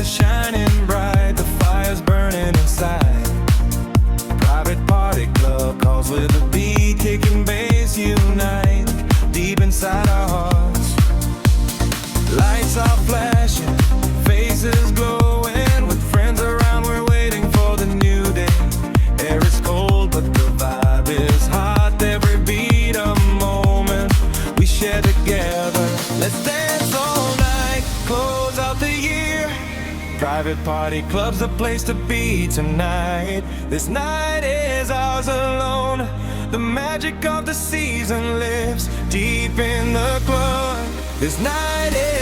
shining bright, the fire's burning inside. Private party club calls with a beat, kicking bass unite deep inside our hearts. Lights are flashing, faces glowing, with friends around we're waiting for the new day. Air is cold but the vibe is hot, every beat a moment we share together. Let's dance all night, close out the year. Private party club's the place to be tonight. This night is ours alone. The magic of the season lives deep in the club. This night is